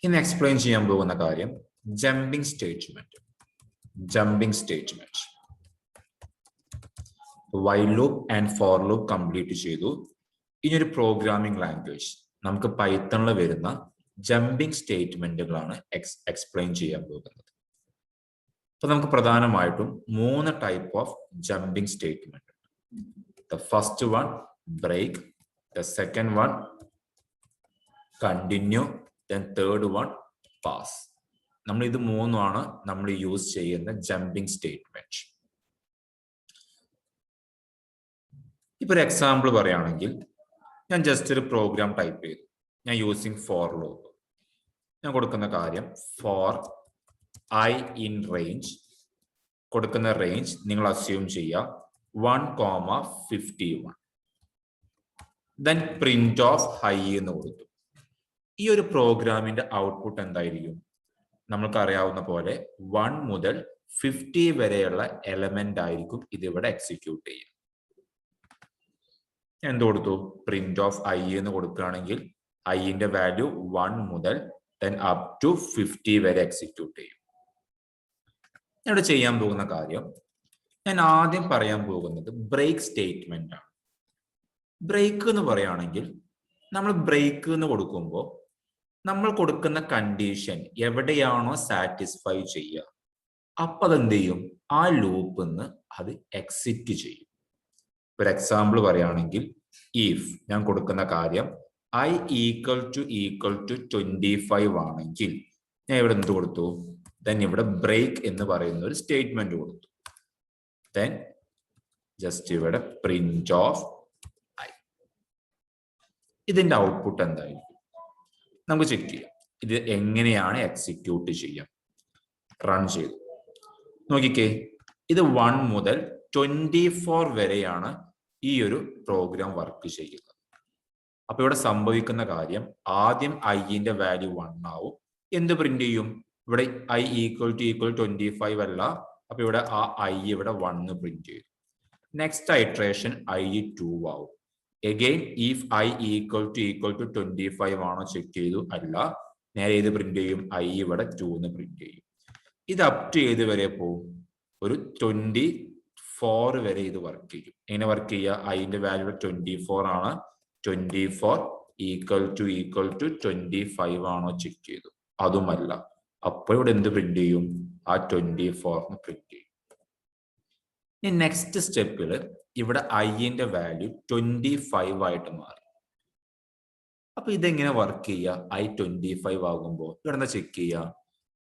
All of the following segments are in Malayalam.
ഇനി എക്സ്പ്ലെയിൻ ചെയ്യാൻ പോകുന്ന കാര്യം jumping statement. Jumping statement while loop and for loop complete ചെയ്തു. ഇനി ഒരു പ്രോഗ്രാമിംഗ് ലാംഗ്വേജ് നമുക്ക് പൈത്തണിൽ വരുന്ന ജമ്പിംഗ് സ്റ്റേറ്റ്മെന്റുകളാണ് എക്സ്പ്ലെയിൻ ചെയ്യാൻ പോകുന്നത്. അപ്പൊ നമുക്ക് പ്രധാനമായിട്ടും 3 type of jumping statement. The first one break, the second one continue, then third one pass. നമ്മൾ ഇത് മൂന്നുമാണ് നമ്മൾ യൂസ് ചെയ്യുന്ന ജമ്പിംഗ് സ്റ്റേറ്റ്മെന്റ്. ഇപ്പൊ ഒരു എക്സാമ്പിൾ പറയുകയാണെങ്കിൽ, ഞാൻ ജസ്റ്റ് ഒരു പ്രോഗ്രാം ടൈപ്പ് ചെയ്തു. ഞാൻ യൂസിങ് ഫോർ ലൂപ്പ്. ഞാൻ കൊടുക്കുന്ന കാര്യം ഫോർ I in range, കൊടുക്കുന്ന റേഞ്ച് നിങ്ങൾ അസ്യൂം ചെയ്യുക 1,51. ദെൻ പ്രിന്റ് ഓഫ് ഹൈ എന്ന് കൊടുത്തു. ഈ ഒരു പ്രോഗ്രാമിന്റെ ഔട്ട്പുട്ട് എന്തായിരിക്കും? നമ്മൾക്ക് അറിയാവുന്ന പോലെ 1 മുതൽ 50 വരെയുള്ള എലമെന്റ് ആയിരിക്കും ഇതിവിടെ എക്സിക്യൂട്ട് ചെയ്യുക. എന്ത് കൊടുത്തു? പ്രിന്റ് ഓഫ് ഐ എന്ന് കൊടുക്കുകയാണെങ്കിൽ ഐന്റെ വാല്യൂ 1 മുതൽ then up to 50 വരെ എക്സിക്യൂട്ട് ചെയ്യും. ഇവിടെ ചെയ്യാൻ പോകുന്ന കാര്യം, ഞാൻ ആദ്യം പറയാൻ പോകുന്നത് ബ്രേക്ക് സ്റ്റേറ്റ്മെന്റ് ആണ്. ബ്രേക്ക് എന്ന് പറയുകയാണെങ്കിൽ, നമ്മൾ ബ്രേക്ക് എന്ന് കൊടുക്കുമ്പോൾ നമ്മൾ കൊടുക്കുന്ന കണ്ടീഷൻ എവിടെയാണോ സാറ്റിസ്ഫൈ ചെയ്യുക, അപ്പൊ അതെന്ത് ചെയ്യും? ആ ലൂപ്പിൽ നിന്ന് അത് എക്സിറ്റ് ചെയ്യും. ഒരു എക്സാമ്പിൾ പറയുകയാണെങ്കിൽ, ഇഫ് ഞാൻ കൊടുക്കുന്ന കാര്യം I equal to 25 ആണെങ്കിൽ ഞാൻ ഇവിടെ എന്ത് കൊടുത്തു? ദെൻ ഇവിടെ ബ്രേക്ക് എന്ന് പറയുന്ന ഒരു സ്റ്റേറ്റ്മെന്റ് കൊടുത്തു. ദെൻ ജസ്റ്റ് ഇവിടെ പ്രിന്റ് ഓഫ് ഐ. ഇതിന്റെ ഔട്ട്പുട്ട് എന്തായിരിക്കും? നമുക്ക് ചെക്ക് ചെയ്യാം ഇത് എങ്ങനെയാണ് എക്സിക്യൂട്ട് ചെയ്യാം. റൺ ചെയ്തു നോക്കിക്കേ, ഇത് 1 മുതൽ 24 വരെയാണ് ഈ ഒരു പ്രോഗ്രാം വർക്ക് ചെയ്യുന്നത്. അപ്പൊ ഇവിടെ സംഭവിക്കുന്ന കാര്യം, ആദ്യം ഐന്റെ വാല്യൂ 1 ആവും. എന്ത് പ്രിന്റ് ചെയ്യും? ഇവിടെ I equal to 25 അല്ല, അപ്പൊ ഇവിടെ ആ ഐ ഇവിടെ 1 പ്രിന്റ് ചെയ്തു. നെക്സ്റ്റ് ഐട്രേഷൻ I 2 ആവും. Again if I equal to 25 ആണോ ചെക്ക് ചെയ്തു, അല്ല, നേരെ ഇത് പ്രിന്റ് ചെയ്യും, ഐ ഇവിടെ 2 എന്ന് പ്രിന്റ് ചെയ്യും. ഇത് അപ് ടു ഏത് വരെ പോവും? ഒരു 24 വരെ ഇത് വർക്ക് ചെയ്യും. എങ്ങനെ വർക്ക് ചെയ്യുക? ഐന്റെ വാല്യൂ 24 ആണ്. 24 equal to 25 ആണോ ചെക്ക് ചെയ്തു, അതുമല്ല. അപ്പോൾ ഇവിടെ എന്ത് പ്രിന്റ് ചെയ്യും? ആ 24 പ്രിന്റ് ചെയ്യും. ഇനി നെക്സ്റ്റ് സ്റ്റെപ്പിൽ ഇവിടെ ഐന്റെ വാല്യൂ 25 ആയിട്ട് മാറി. അപ്പൊ ഇതെങ്ങനെ വർക്ക് ചെയ്യുക? I 25 ആകുമ്പോൾ ഇവിടെ എന്താ ചെക്ക് ചെയ്യുക?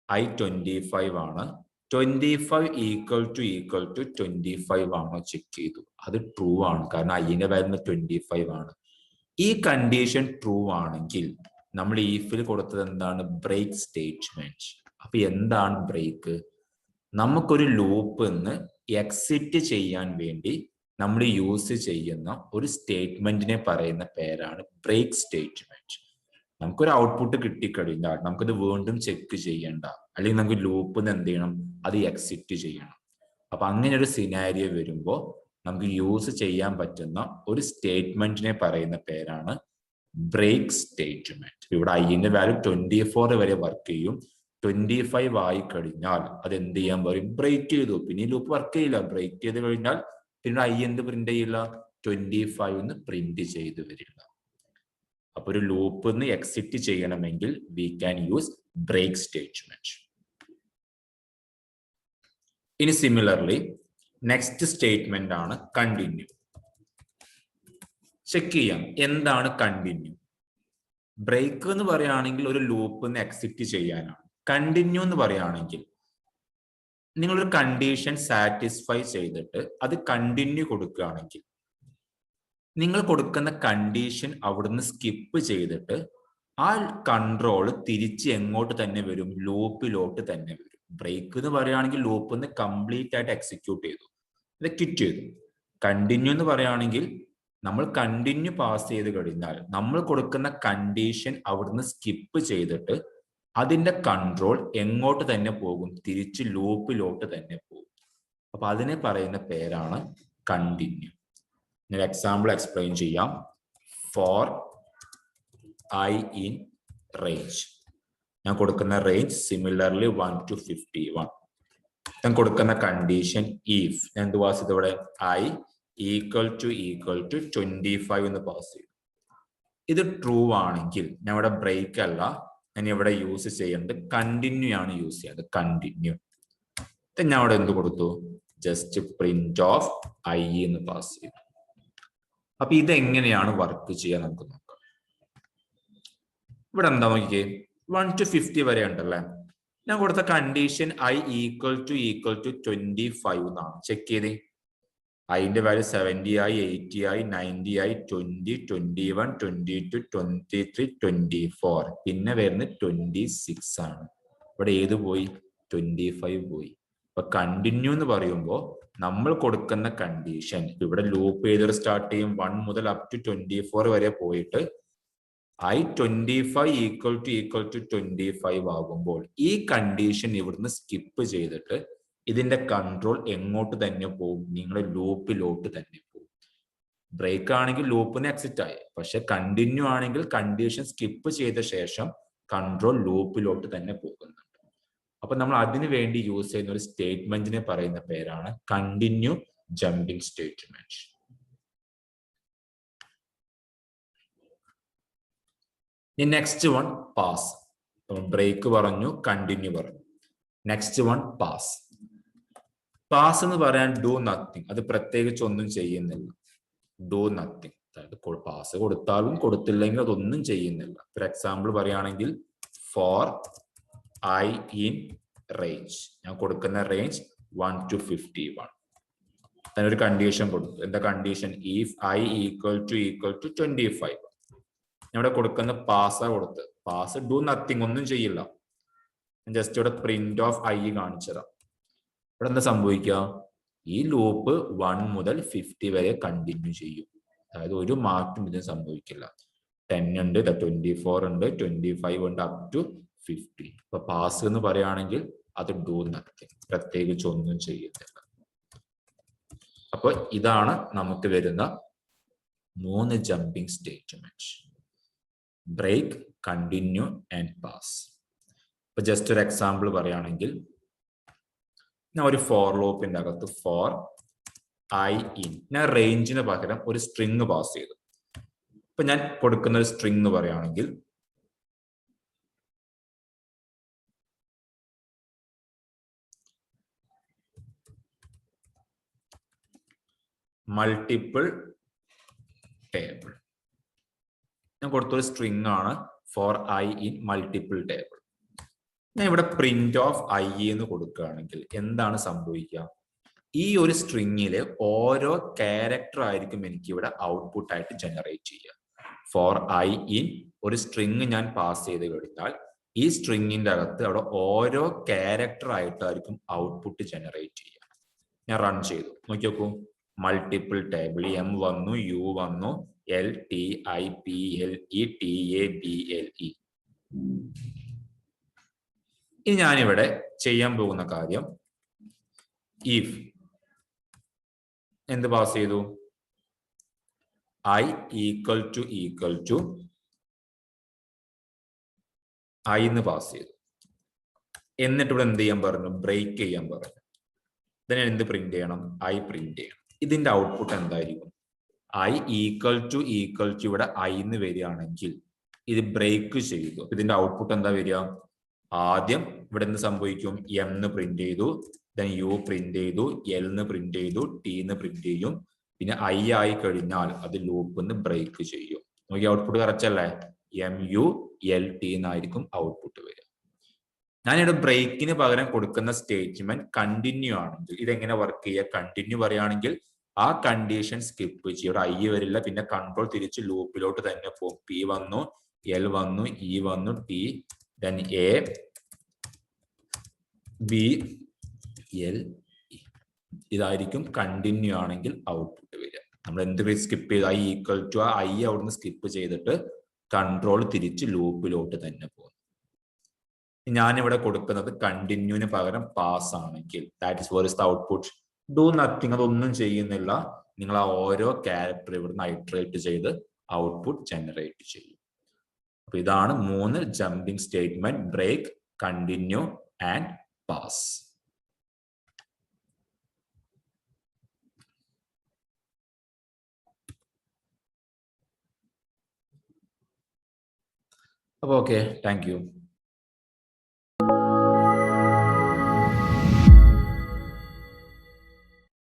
I 25 ആണ്. 25 equal to 25 ആണോ ചെക്ക് ചെയ്തു, അത് ട്രൂ ആണ്. കാരണം ഐന്റെ വാല്യൂ 25 ആണ്. ഈ കണ്ടീഷൻ ട്രൂ ആണെങ്കിൽ നമ്മൾ ഈഫിൽ കൊടുത്തത് എന്താണ്? Break statement. അപ്പൊ എന്താണ് ബ്രേക്ക്? നമുക്കൊരു ലൂപ്പ് നിന്ന് എക്സിറ്റ് ചെയ്യാൻ വേണ്ടി നമ്മൾ യൂസ് ചെയ്യുന്ന ഒരു സ്റ്റേറ്റ്മെന്റിനെ പറയുന്ന പേരാണ് ബ്രേക്ക് സ്റ്റേറ്റ്മെന്റ്. നമുക്കൊരു ഔട്ട്പുട്ട് കിട്ടിക്കഴിഞ്ഞാൽ നമുക്കത് വീണ്ടും ചെക്ക് ചെയ്യണ്ട, അല്ലെങ്കിൽ നമുക്ക് ലൂപ്പിൽ നിന്ന് എന്ത് ചെയ്യണം? അത് എക്സിറ്റ് ചെയ്യണം. അപ്പൊ അങ്ങനെ ഒരു സിനാരിയോ വരുമ്പോൾ നമുക്ക് യൂസ് ചെയ്യാൻ പറ്റുന്ന ഒരു സ്റ്റേറ്റ്മെന്റിനെ പറയുന്ന പേരാണ് ബ്രേക്ക് സ്റ്റേറ്റ്മെന്റ്. ഇവിടെ ഐന്റെ വാല്യൂ 24 വരെ വർക്ക് ചെയ്യും. 25 ആയി കഴിഞ്ഞാൽ അത് എന്ത് ചെയ്യാൻ പറയും? ബ്രേക്ക് ചെയ്തു. പിന്നെ ഈ ലൂപ്പ് വർക്ക് ചെയ്യില്ല. ബ്രേക്ക് ചെയ്ത് കഴിഞ്ഞാൽ പിന്നെ ഐ എന്ത് പ്രിന്റ് ചെയ്യില്ല? 25 പ്രിന്റ് ചെയ്ത് വരില്ല. അപ്പൊ ഒരു ലൂപ്പിൽ നിന്ന് എക്സിറ്റ് ചെയ്യണമെങ്കിൽ we can use break statement. ഇനി സിമിലർലി നെക്സ്റ്റ് സ്റ്റേറ്റ്മെന്റ് ആണ് കണ്ടിന്യൂ. ചെക്ക് ചെയ്യാം എന്താണ് കണ്ടിന്യൂ. ബ്രേക്ക് എന്ന് പറയുകയാണെങ്കിൽ ഒരു ലൂപ്പിൽ നിന്ന് എക്സിറ്റ് ചെയ്യാനാണ്. കണ്ടിന്യൂ എന്ന് പറയുകയാണെങ്കിൽ നിങ്ങളൊരു കണ്ടീഷൻ സാറ്റിസ്ഫൈ ചെയ്തിട്ട് അത് കണ്ടിന്യൂ കൊടുക്കുകയാണെങ്കിൽ നിങ്ങൾ കൊടുക്കുന്ന കണ്ടീഷൻ അവിടുന്ന് സ്കിപ്പ് ചെയ്തിട്ട് ആ കൺട്രോൾ തിരിച്ച് എങ്ങോട്ട് തന്നെ വരും? ലൂപ്പിലോട്ട് തന്നെ വരും. ബ്രേക്ക് എന്ന് പറയുകയാണെങ്കിൽ ലൂപ്പിൽ നിന്ന് കംപ്ലീറ്റ് ആയിട്ട് എക്സിക്യൂട്ട് ചെയ്തു, അത് ക്വിറ്റ് ചെയ്തു. കണ്ടിന്യൂ എന്ന് പറയുകയാണെങ്കിൽ നമ്മൾ കണ്ടിന്യൂ പാസ് ചെയ്ത് കഴിഞ്ഞാൽ നമ്മൾ കൊടുക്കുന്ന കണ്ടീഷൻ അവിടുന്ന് സ്കിപ്പ് ചെയ്തിട്ട് അതിന്റെ കൺട്രോൾ എങ്ങോട്ട് തന്നെ പോകും? തിരിച്ച് ലൂപ്പിലോട്ട് തന്നെ പോകും. അപ്പൊ അതിനെ പറയുന്ന പേരാണ് കണ്ടിന്യൂ. ഞാൻ എക്സാമ്പിൾ എക്സ്പ്ലെയിൻ ചെയ്യാം. For I in range. ഞാൻ കൊടുക്കുന്ന റേഞ്ച് സിമിലർലി 1 to 51. ഞാൻ കൊടുക്കുന്ന കണ്ടീഷൻ ഇഫ് ഞാൻ എന്ത് പാസ് ചെയ്തു ഇവിടെ I ഈക്വൽ ടു 25 എന്ന് പാസ് ചെയ്തു. ഇത് ട്രൂ ആണെങ്കിൽ ഞാൻ ഇവിടെ ബ്രേക്ക് അല്ല, ഞാൻ ഇവിടെ യൂസ് ചെയ്യേണ്ടത് കണ്ടിന്യൂ ആണ് യൂസ് ചെയ്യേണ്ടത്. കണ്ടിന്യൂ ഞാൻ അവിടെ എന്ത് കൊടുത്തു, ജസ്റ്റ് പ്രിന്റ് ഓഫ് I എന്ന് പാസ് ചെയ്തു. അപ്പൊ ഇതെങ്ങനെയാണ് വർക്ക് ചെയ്യാൻ നമുക്ക് നോക്കാം. ഇവിടെ എന്താ നോക്കിക്കേ, 1 to 50 വരെ ഉണ്ടല്ലേ. ഞാൻ കൊടുത്ത കണ്ടീഷൻ I ഈക്വൽ ടു 25 എന്നാണ്. ചെക്ക് ചെയ്തേ, അതിന്റെ വാല്യൂ 70 ആയി, 80 ആയി, 90 ആയി, 20, 21, 22, 23, 24, പിന്നെ വരുന്നത് 26 ആണ്. ഇവിടെ ഏത് പോയി, 25 പോയി. അപ്പൊ കണ്ടിന്യൂ എന്ന് പറയുമ്പോൾ നമ്മൾ കൊടുക്കുന്ന കണ്ടീഷൻ ഇവിടെ ലൂപ്പ് ചെയ്തൊരു സ്റ്റാർട്ട് ചെയ്യും 1 മുതൽ അപ് ടു 24 വരെ പോയിട്ട് I 25 ഈക്വൽ ടു 25 ആകുമ്പോൾ ഈ കണ്ടീഷൻ ഇവിടുന്ന് സ്കിപ്പ് ചെയ്തിട്ട് ഇതിന്റെ കൺട്രോൾ എങ്ങോട്ട് തന്നെ പോകും, നിങ്ങളുടെ ലൂപ്പിലോട്ട് തന്നെ പോകും. ബ്രേക്ക് ആണെങ്കിൽ ലൂപ്പിന് എക്സിറ്റ് ആയി, പക്ഷെ കണ്ടിന്യൂ ആണെങ്കിൽ കണ്ടീഷൻ സ്കിപ്പ് ചെയ്ത ശേഷം കൺട്രോൾ ലൂപ്പിലോട്ട് തന്നെ പോകുന്നുണ്ട്. അപ്പൊ നമ്മൾ അതിനു വേണ്ടി യൂസ് ചെയ്യുന്ന ഒരു സ്റ്റേറ്റ്മെന്റിനെ പറയുന്ന പേരാണ് continue jumping statement. Next one pass. Break പറഞ്ഞു, കണ്ടിന്യൂ പറഞ്ഞു. Next one pass. പാസ് എന്ന് പറയാൻ ഡു നത്തിങ്, അത് പ്രത്യേകിച്ച് ഒന്നും ചെയ്യുന്നില്ല. ഡു നത്തിങ്, അതായത് പാസ് കൊടുത്താലും കൊടുത്തില്ലെങ്കിൽ അതൊന്നും ചെയ്യുന്നില്ല. ഫോർ എക്സാമ്പിൾ പറയുകയാണെങ്കിൽ ഫോർ I in range, ഞാൻ കൊടുക്കുന്ന റേഞ്ച് 1 to 51. ഒരു കണ്ടീഷൻ കൊടുത്തു. എന്താ condition, if I equal to 25. ഞാൻ ഇവിടെ കൊടുക്കുന്ന പാസ് കൊടുത്ത്, പാസ് ഡു നത്തിങ്, ഒന്നും ചെയ്യില്ല. ജസ്റ്റ് ഇവിടെ പ്രിന്റ് ഓഫ് I കാണിച്ചതാ. ഇവിടെ എന്താ സംഭവിക്കുക, ഈ ലൂപ്പ് 1 മുതൽ 50 വരെ കണ്ടിന്യൂ ചെയ്യും. അതായത് ഒരു മാറ്റം ഇതിന് സംഭവിക്കില്ല. 10 ഉണ്ട്, 24 ഉണ്ട്, 25 ഉണ്ട്, അപ് ടു 50. ഇപ്പൊ പാസ് എന്ന് പറയുകയാണെങ്കിൽ അത് ഡു നത്തിങ്, പ്രത്യേകിച്ച് ഒന്നും ചെയ്യുന്നില്ല. അപ്പൊ ഇതാണ് നമുക്ക് വരുന്ന 3 jumping statement: break, continue and pass. ഇപ്പൊ ജസ്റ്റ് ഒരു എക്സാമ്പിൾ പറയുകയാണെങ്കിൽ ഞാൻ ഒരു ഫോർ ലൂപ്പിന്റെ അകത്ത് ഫോർ I in, ഞാൻ റേഞ്ചിന് പകരം ഒരു സ്ട്രിങ് പാസ് ചെയ്തു. ഇപ്പൊ ഞാൻ കൊടുക്കുന്ന ഒരു സ്ട്രിങ് എന്ന് പറയുകയാണെങ്കിൽ മൾട്ടിപ്പിൾ ടേബിൾ. ഞാൻ കൊടുത്തൊരു സ്ട്രിങ് ആണ് for I in multiple table. ഞാൻ ഇവിടെ പ്രിന്റ് ഓഫ് I എന്ന് കൊടുക്കുകയാണെങ്കിൽ എന്താണ് സംഭവിക്കുക, ഈ ഒരു സ്ട്രിങ്ങിലെ ഓരോ ക്യാരക്ടർ ആയിരിക്കും എനിക്ക് ഇവിടെ ഔട്ട്പുട്ട് ആയിട്ട് ജനറേറ്റ് ചെയ്യുക. ഫോർ I in ഒരു സ്ട്രിങ് ഞാൻ പാസ് ചെയ്ത് കഴിഞ്ഞാൽ ഈ സ്ട്രിങ്ങിന്റെ അകത്ത് അവിടെ ഓരോ ക്യാരക്ടർ ആയിട്ടായിരിക്കും ഔട്ട്പുട്ട് ജനറേറ്റ് ചെയ്യുക. ഞാൻ റൺ ചെയ്തു, നോക്കി നോക്കൂ, മൾട്ടിപ്പിൾ ടേബിൾ, M വന്നു, U വന്നു, LTIPLETABLE. ഇനി ഞാനിവിടെ ചെയ്യാൻ പോകുന്ന കാര്യം, ഇഫ് എന്ത് പാസ് ചെയ്തു, I ഈക്വൽ ടു I എന്ന് പാസ് ചെയ്തു. എന്നിട്ട് ഇവിടെ എന്ത് ചെയ്യാൻ പറഞ്ഞു, ബ്രേക്ക് ചെയ്യാൻ പറഞ്ഞു. ഇതിനെ എന്ത് പ്രിന്റ് ചെയ്യണം, I പ്രിന്റ് ചെയ്യണം. ഇതിന്റെ ഔട്ട്പുട്ട് എന്തായിരിക്കും, I ഈക്വൽ ടു ഇവിടെ I എന്ന് വരികയാണെങ്കിൽ ഇത് ബ്രേക്ക് ചെയ്തു. ഇതിന്റെ ഔട്ട്പുട്ട് എന്താ വരിക, ആദ്യം ഇവിടെ എന്ത് സംഭവിക്കും, M എന്ന് പ്രിന്റ് ചെയ്തു, then U പ്രിന്റ് ചെയ്തു, L എന്ന് പ്രിന്റ് ചെയ്തു, T എന്ന് പ്രിന്റ് ചെയ്യും, പിന്നെ I ആയി കഴിഞ്ഞാൽ അത് ലൂപ്പ് ബ്രേക്ക് ചെയ്യും. നോക്കി ഔട്ട്പുട്ട് കറക്റ്റ് അല്ലേ, MULT എന്നായിരിക്കും ഔട്ട്പുട്ട് വരിക. ഞാനിവിടെ ബ്രേക്കിന് പകരം കൊടുക്കുന്ന സ്റ്റേറ്റ്മെന്റ് കണ്ടിന്യൂ ആണെങ്കിൽ ഇതെങ്ങനെ വർക്ക് ചെയ്യുക, കണ്ടിന്യൂ പറയുകയാണെങ്കിൽ ആ കണ്ടീഷൻ സ്കിപ്പ് ചെയ്യും. ഇവിടെ I വരില്ല, പിന്നെ കൺട്രോൾ തിരിച്ച് ലൂപ്പിലോട്ട് തന്നെ പോകും. P വന്നു, L വന്നു, E വന്നു, T, then A, B, L, E. ഇതായിരിക്കും കണ്ടിന്യൂ ആണെങ്കിൽ ഔട്ട്പുട്ട് വരിക. നമ്മൾ എന്ത് സ്കിപ്പ് ചെയ്ത് I ഈക്വൽ ടു I അവിടുന്ന് സ്കിപ്പ് ചെയ്തിട്ട് കൺട്രോൾ തിരിച്ച് ലൂപ്പിലോട്ട് തന്നെ പോകും. ഞാനിവിടെ കൊടുക്കുന്നത് കണ്ടിന്യൂവിന് പകരം പാസ് ആണെങ്കിൽ that is where is the output, do nothing, അതൊന്നും ചെയ്യുന്നില്ല. നിങ്ങൾ ആ ഓരോ ക്യാരക്ടർ ഇവിടുന്ന് ഐട്രേറ്റ് ചെയ്ത് ഔട്ട്പുട്ട് ജനറേറ്റ് ചെയ്യും. അപ്പൊ ഇതാണ് 3 jumping statement: break, continue and pass. അപ്പോൾ ഓക്കെ, താങ്ക് യു.